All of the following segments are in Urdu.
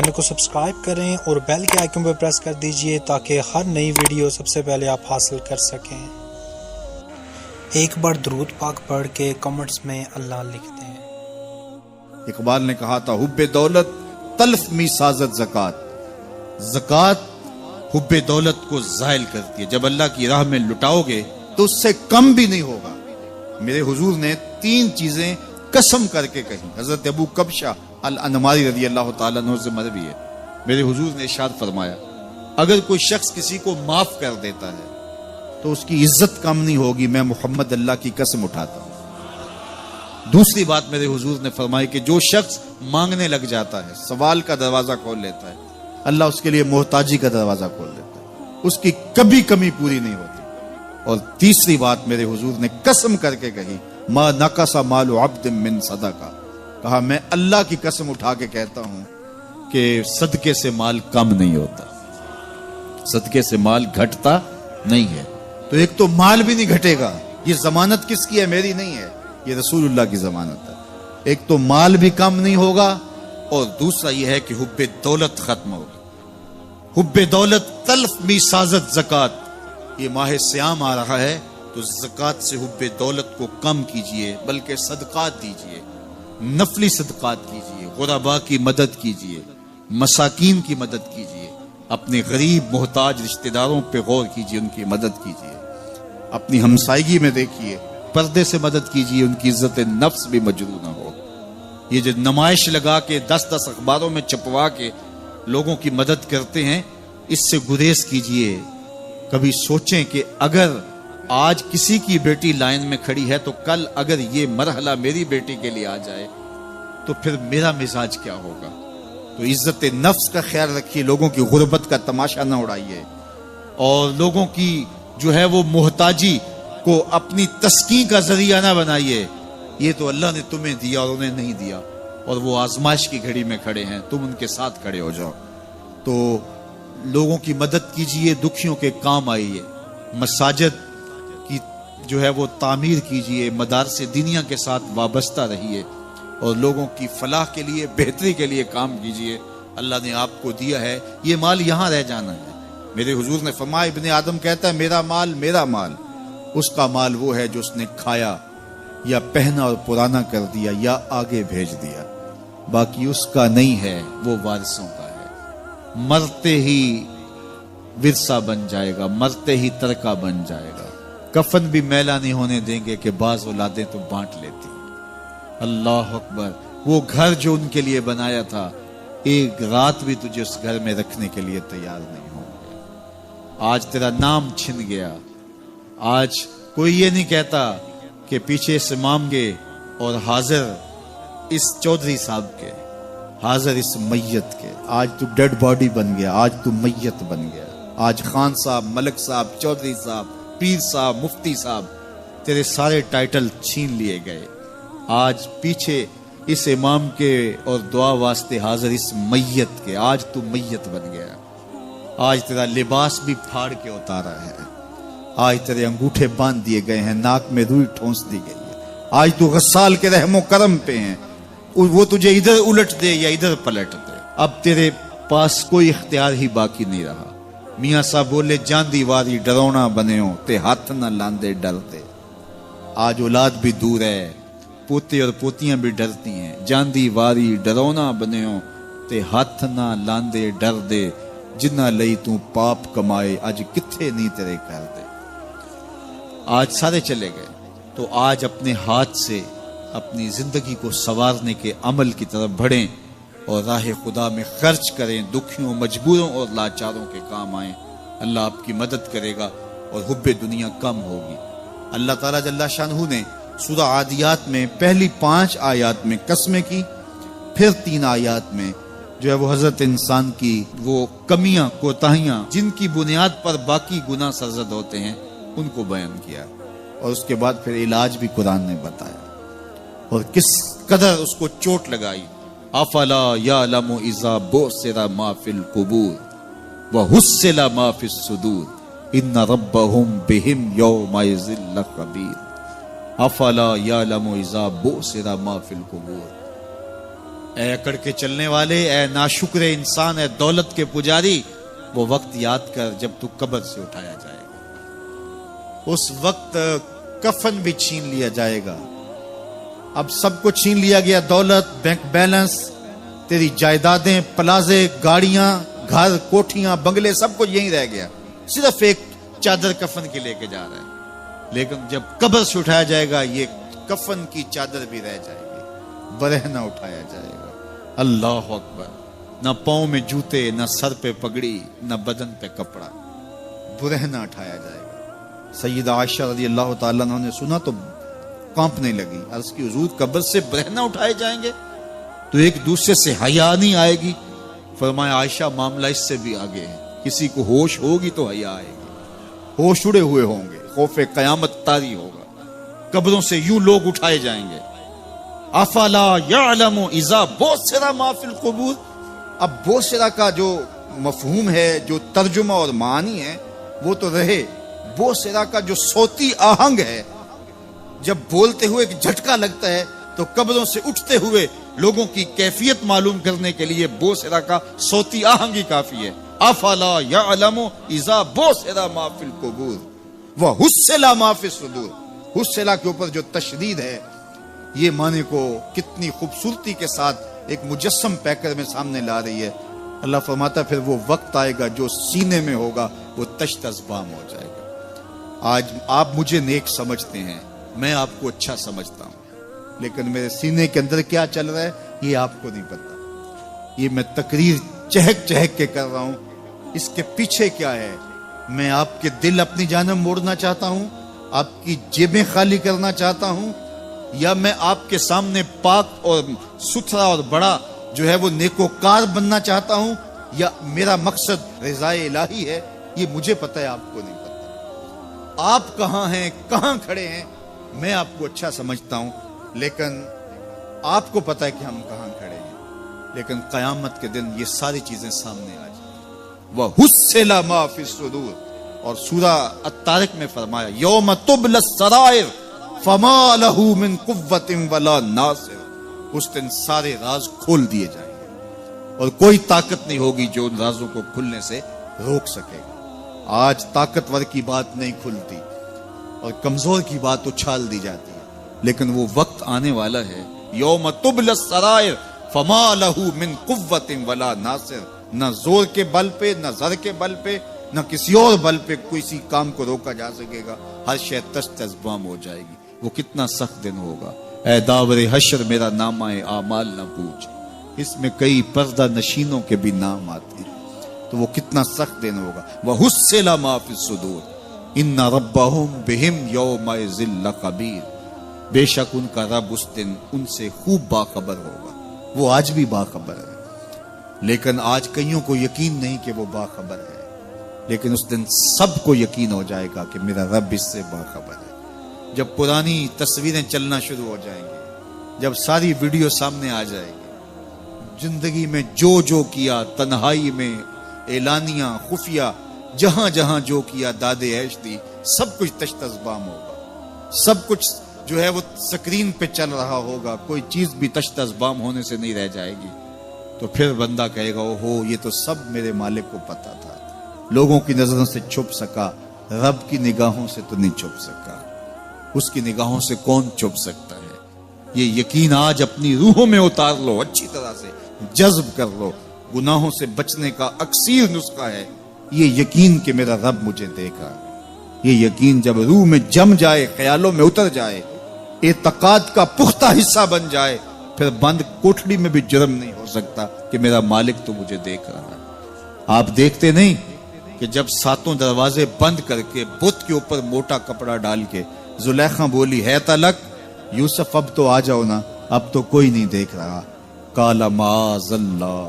چینل کو سبسکرائب کریں اور بیل کے آئیکن پر پریس کر دیجئے تاکہ ہر نئی ویڈیو سب سے پہلے آپ حاصل کر سکیں۔ ایک بار درود پاک پڑھ کے کمنٹس میں اللہ لکھتے ہیں۔ اقبال نے کہا تھا حب دولت تلف می سازت زکات، زکات حب دولت کو زائل کرتی ہے۔ جب اللہ کی راہ میں لٹاؤ گے تو اس سے کم بھی نہیں ہوگا۔ میرے حضور نے 3 چیزیں قسم کر کے کہیں۔ حضرت ابو کبشہ الانماری رضی اللہ تعالیٰ عنہ سے مروی ہے، میرے حضور نے ارشاد فرمایا اگر کوئی شخص کسی کو معاف کر دیتا ہے تو اس کی عزت کم نہیں ہوگی، میں محمد اللہ کی قسم اٹھاتا ہوں۔ دوسری بات میرے حضور نے فرمائی کہ جو شخص مانگنے لگ جاتا ہے، سوال کا دروازہ کھول لیتا ہے، اللہ اس کے لیے محتاجی کا دروازہ کھول دیتا ہے، اس کی کبھی کمی پوری نہیں ہوتی۔ اور تیسری بات میرے حضور نے قسم کر کے کہی ما نقص مال عبد من صدقہ، کہا میں اللہ کی قسم اٹھا کے کہتا ہوں کہ صدقے سے مال کم نہیں ہوتا، صدقے سے مال گھٹتا نہیں ہے۔ تو ایک تو مال بھی نہیں گھٹے گا، یہ ضمانت کس کی ہے؟ میری نہیں ہے، یہ رسول اللہ کی ضمانت ہے۔ ایک تو مال بھی کم نہیں ہوگا اور دوسرا یہ ہے کہ حب دولت ختم ہوگی۔ حب دولت تلف می سازت زکات، یہ ماہ سیام آ رہا ہے تو زکات سے حب دولت کو کم کیجئے، بلکہ صدقات دیجئے، نفلی صدقات کیجئے، غرباء کی مدد کیجئے، مساکین کی مدد کیجئے، اپنے غریب محتاج رشتہ داروں پہ غور کیجئے، ان کی مدد کیجئے، اپنی ہمسائیگی میں دیکھیے، پردے سے مدد کیجئے، ان کی عزت نفس بھی مجروح نہ ہو۔ یہ جو نمائش لگا کے 10 اخباروں میں چھپوا کے لوگوں کی مدد کرتے ہیں، اس سے گریز کیجئے۔ کبھی سوچیں کہ اگر آج کسی کی بیٹی لائن میں کھڑی ہے تو کل اگر یہ مرحلہ میری بیٹی کے لیے آ جائے تو پھر میرا مزاج کیا ہوگا۔ تو عزت نفس کا خیال رکھیے، لوگوں کی غربت کا تماشا نہ اڑائیے، اور لوگوں کی جو ہے وہ محتاجی کو اپنی تسکین کا ذریعہ نہ بنائیے۔ یہ تو اللہ نے تمہیں دیا اور انہیں نہیں دیا، اور وہ آزمائش کی گھڑی میں کھڑے ہیں، تم ان کے ساتھ کھڑے ہو جاؤ۔ تو لوگوں کی مدد کیجئے، دکھیوں کے کام آئیے، مساجد کی جو ہے وہ تعمیر کیجئے، مدارس دینیا کے ساتھ وابستہ رہیے، اور لوگوں کی فلاح کے لیے، بہتری کے لیے کام کیجئے۔ اللہ نے آپ کو دیا ہے، یہ مال یہاں رہ جانا ہے۔ میرے حضور نے فرمایا ابن آدم کہتا ہے میرا مال میرا مال، اس کا مال وہ ہے جو اس نے کھایا یا پہنا اور پرانا کر دیا یا آگے بھیج دیا، باقی اس کا نہیں ہے، وہ وارثوں کا ہے۔ مرتے ہی ورثہ بن جائے گا، مرتے ہی ترکہ بن جائے گا۔ کفن بھی میلا نہیں ہونے دیں گے کہ بعض اولادیں تو بانٹ لیتی۔ اللہ اکبر، وہ گھر جو ان کے لیے بنایا تھا، ایک رات بھی تجھے اس گھر میں رکھنے کے لیے تیار نہیں ہوں گے۔ آج تیرا نام چھن گیا، آج کوئی یہ نہیں کہتا کہ پیچھے سے مانگے اور حاضر اس چودھری صاحب کے، حاضر اس میت کے۔ آج تو ڈیڈ باڈی بن گیا، آج تو میت بن گیا۔ آج خان صاحب، ملک صاحب، چودھری صاحب، پیر صاحب، مفتی صاحب، تیرے سارے ٹائٹل چھین لیے گئے۔ آج پیچھے اس امام کے اور دعا واسطے حاضر اس میت کے، آج تو میت بن گیا۔ آج تیرا لباس بھی پھاڑ کے اتارا ہے، آج تیرے انگوٹھے باندھ دیے گئے ہیں، ناک میں روئی ٹھونس دی گئی ہے۔ آج تو غسال کے رحم و کرم پہ ہیں، وہ تجھے ادھر الٹ دے یا ادھر پلٹ دے، اب تیرے پاس کوئی اختیار ہی باقی نہیں رہا۔ میاں صاحب بولے جان دیواری ڈرونا بنے ہو تے ہاتھ نہ لاندے ڈرتے۔ آج اولاد بھی دور ہے، پوتے اور پوتیاں بھی ڈرتی ہیں۔ جان دیواری ڈرونا بنے ہو تے ہاتھ نہ لاندے ڈر دے، جنہ لئی تو پاپ کمائے اج کتھے نہیں تیرے کر دے۔ آج سارے چلے گئے، تو آج اپنے ہاتھ سے اپنی زندگی کو سنوارنے کے عمل کی طرف بڑھیں اور راہ خدا میں خرچ کریں، دکھیوں، مجبوروں اور لاچاروں کے کام آئیں۔ اللہ آپ کی مدد کرے گا اور حب دنیا کم ہوگی۔ اللہ تعالیٰ جل شانہ نے سورہ عادیات میں پہلی 5 آیات میں قسمیں کی، پھر 3 آیات میں جو ہے وہ حضرت انسان کی وہ کمیاں، کوتاہیاں جن کی بنیاد پر باقی گناہ سرزد ہوتے ہیں ان کو بیان کیا، اور اس کے بعد پھر علاج بھی قرآن نے بتایا، اور کس قدر اس کو چوٹ لگائی۔ افلا یعلم اذا بعثر ما فی القبور وحصل ما فی الصدور ان ربهم بهم یومئذ لخبیر۔ افلا یعلم اذا بعثر ما فی القبور، اے اکڑ کے چلنے والے، اے ناشکر انسان، اے دولت کے پجاری، وہ وقت یاد کر جب تو قبر سے اٹھایا جائے گا۔ اس وقت کفن بھی چھین لیا جائے گا۔ اب سب کو چھین لیا گیا، دولت، بینک بیلنس، تیری جائیدادیں، پلازے، گاڑیاں، گھر، کوٹھیاں، بنگلے، سب کچھ یہیں رہ گیا، صرف ایک چادر کفن کی لے کے جا رہا ہے۔ لیکن جب قبر سے اٹھایا جائے گا، یہ کفن کی چادر بھی رہ جائے گی، برہنہ اٹھایا جائے گا۔ اللہ اکبر! نہ پاؤں میں جوتے، نہ سر پہ پگڑی، نہ بدن پہ کپڑا، برہنہ اٹھایا جائے گا۔ سیدہ عائشہ رضی اللہ تعالیٰ عنہ نے سنا تو کانپنے لگی، عرض کی حضور قبر سے برہنہ اٹھائے جائیں گے تو ایک دوسرے سے حیا نہیں آئے گی؟ فرمایا عائشہ معاملہ اس سے بھی آگے ہے، کسی کو ہوش ہوگی تو حیا آئے گی، ہوش اڑے ہوئے ہوں گے، خوف قیامت طاری ہوگا، قبروں سے یوں لوگ اٹھائے جائیں گے۔ افلا یعلم اذا بوسر ما فی القبور، اب بوسرا کا جو مفہوم ہے، جو ترجمہ اور معنی ہے وہ تو رہے، بوسرا کا جو صوتی آہنگ ہے، جب بولتے ہوئے ایک جھٹکا لگتا ہے تو قبروں سے اٹھتے ہوئے لوگوں کی کیفیت معلوم کرنے کے لیے بوسرا کا صوتی آہنگ ہی کافی ہے۔ افلا یعلم اذا بوسر ما فی القبور وحصل ما فی الصدور، حصلہ کے اوپر جو تشدید ہے، یہ معنی کو کتنی خوبصورتی کے ساتھ ایک مجسم پیکر میں سامنے لا رہی ہے۔ اللہ فرماتا پھر وہ وقت آئے گا جو سینے میں ہوگا وہ تشت ازبام ہو جائے گا۔ آج آپ مجھے نیک سمجھتے ہیں، میں آپ کو اچھا سمجھتا ہوں، لیکن میرے سینے کے اندر کیا چل رہا ہے یہ آپ کو نہیں پتا۔ یہ میں تقریر چہک چہک کے کر رہا ہوں، اس کے پیچھے کیا ہے؟ میں آپ کے دل اپنی جانب موڑنا چاہتا ہوں، آپ کی جیبیں خالی کرنا چاہتا ہوں، یا میں آپ کے سامنے پاک اور ستھرا اور بڑا جو ہے وہ نیکوکار بننا چاہتا ہوں، یا میرا مقصد رضائے الہی ہے؟ یہ مجھے پتہ ہے، آپ کو نہیں پتہ۔ آپ کہاں ہیں، کہاں کھڑے ہیں، میں آپ کو اچھا سمجھتا ہوں، لیکن آپ کو پتہ ہے کہ ہم کہاں کھڑے ہیں۔ لیکن قیامت کے دن یہ ساری چیزیں سامنے آ جائیں۔ وَحُصِّلَ مَا فِي الصُّدُورِ، اور سورہ الطارق میں فرمایا یوم تبل السرائر فما لہ من قوت ولا ناصر، اس دن سارے راز کھول دیے جائیں گے اور کوئی طاقت نہیں ہوگی جو ان رازوں کو کھلنے سے روک سکے گا۔ آج طاقتور کی بات نہیں کھلتی اور کمزور کی بات اچھال دی جاتی ہے، لیکن وہ وقت آنے والا ہے یوم تبل السرائر فما لہ من قوت ولا ناصر، نہ زور کے بل پہ، نہ زر کے بل پہ، نہ کسی اور بل پہ کسی کام کو روکا جا سکے گا، ہر شے تشت ازبام ہو جائے گی۔ وہ کتنا سخت دن ہوگا۔ اے داور حشر میرا نامہ اعمال نہ پوچھ، اس میں کئی پردہ نشینوں کے بھی نام آتے ہیں، تو وہ کتنا سخت دن ہوگا۔ وَحُصِّلَ مَا فِي الصُّدُورِ إِنَّ رَبَّهُمْ بِهِمْ يَوْمَئِذٍ لَخَبِيرٌ، بے شک ان کا رب اس دن ان سے خوب باخبر ہوگا۔ وہ آج بھی باخبر ہے، لیکن آج کئیوں کو یقین نہیں کہ وہ باخبر ہے، لیکن اس دن سب کو یقین ہو جائے گا کہ میرا رب اس سے باخبر ہے۔ جب پرانی تصویریں چلنا شروع ہو جائیں گی، جب ساری ویڈیو سامنے آ جائے گی، زندگی میں جو جو کیا، تنہائی میں، اعلانیہ، خفیہ، جہاں جہاں جو کیا، داد عیش دی، سب کچھ تشت ازبام ہوگا، سب کچھ جو ہے وہ سکرین پہ چل رہا ہوگا، کوئی چیز بھی تشت ازبام ہونے سے نہیں رہ جائے گی۔ تو پھر بندہ کہے گا اوہو یہ تو سب میرے مالک کو پتا تھا، لوگوں کی نظروں سے چھپ سکا، رب کی نگاہوں سے تو نہیں چھپ سکا، اس کی نگاہوں سے کون چھپ سکتا ہے؟ یہ یقین آج اپنی روحوں میں اتار لو، اچھی طرح سے جذب کر لو۔ گناہوں سے بچنے کا اکثیر نسخہ ہے یہ یقین کہ میرا رب مجھے دیکھا۔ یہ یقین جب روح میں جم جائے، خیالوں میں اتر جائے، اعتقاد کا پختہ حصہ بن جائے، پھر بند کوٹڑی میں بھی جرم نہیں ہو سکتا کہ میرا مالک تو مجھے دیکھ رہا ہے۔ آپ دیکھتے نہیں کہ جب ساتوں دروازے بند کر کے بت کے اوپر موٹا کپڑا ڈال کے زلیخا بولی ہے تلک یوسف اب تو آ جاؤ نا، اب تو کوئی نہیں دیکھ رہا، قال معاذ اللہ،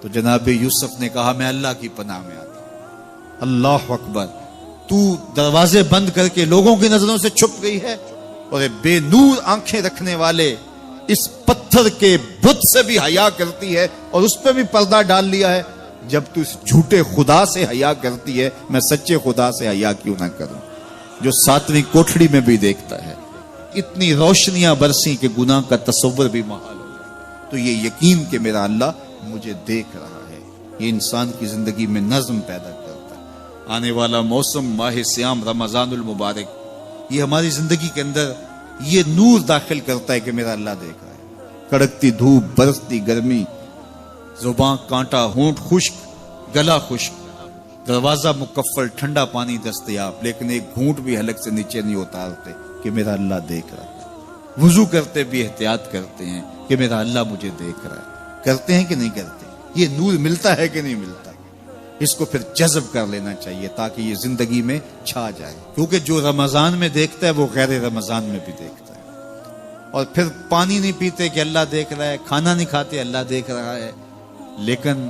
تو جناب یوسف نے کہا میں اللہ کی پناہ میں آتا ہوں۔ اللہ اکبر، تو دروازے بند کر کے لوگوں کی نظروں سے چھپ گئی ہے، اور بے نور آنکھیں رکھنے والے اس پتھر کے بت سے بھی حیا کرتی ہے اور اس پہ بھی پردہ ڈال لیا ہے۔ جب تو اس جھوٹے خدا سے حیا کرتی ہے، میں سچے خدا سے حیا کیوں نہ کروں جو ساتویں کوٹھڑی میں بھی دیکھتا ہے۔ اتنی روشنیاں برسی کہ گناہ کا تصور بھی محال ہو جائے۔ تو یہ یقین کہ میرا اللہ مجھے دیکھ رہا ہے، یہ انسان کی زندگی میں نظم پیدا کرتا ہے۔ آنے والا موسم ماہ سیام رمضان المبارک، یہ ہماری زندگی کے اندر یہ نور داخل کرتا ہے کہ میرا اللہ دیکھ رہا ہے۔ کڑکتی دھوپ، برستی گرمی، زباں کانٹا، ہونٹ خشک، گلا خشک، دروازہ مکفل، ٹھنڈا پانی دستیاب، لیکن ایک گھونٹ بھی حلق سے نیچے نہیں اتارتے کہ میرا اللہ دیکھ رہا ہے۔ وضو کرتے بھی احتیاط کرتے ہیں کہ میرا اللہ مجھے دیکھ رہا ہے۔ کرتے ہیں کہ نہیں کرتے؟ یہ نور ملتا ہے کہ نہیں ملتا؟ اس کو پھر جذب کر لینا چاہیے تاکہ یہ زندگی میں چھا جائے، کیونکہ جو رمضان میں دیکھتا ہے وہ غیر رمضان میں بھی دیکھتا ہے۔ اور پھر پانی نہیں پیتے کہ اللہ دیکھ رہا ہے، کھانا نہیں کھاتے اللہ دیکھ رہا ہے، لیکن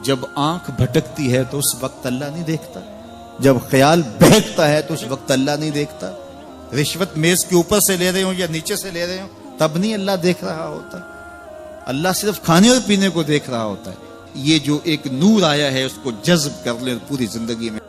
جب آنکھ بھٹکتی ہے تو اس وقت اللہ نہیں دیکھتا، جب خیال بہکتا ہے تو اس وقت اللہ نہیں دیکھتا، رشوت میز کے اوپر سے لے رہے ہوں یا نیچے سے لے رہے ہوں تب نہیں اللہ دیکھ رہا ہوتا، اللہ صرف کھانے اور پینے کو دیکھ رہا ہوتا ہے۔ یہ جو ایک نور آیا ہے اس کو جذب کر لیں پوری زندگی میں۔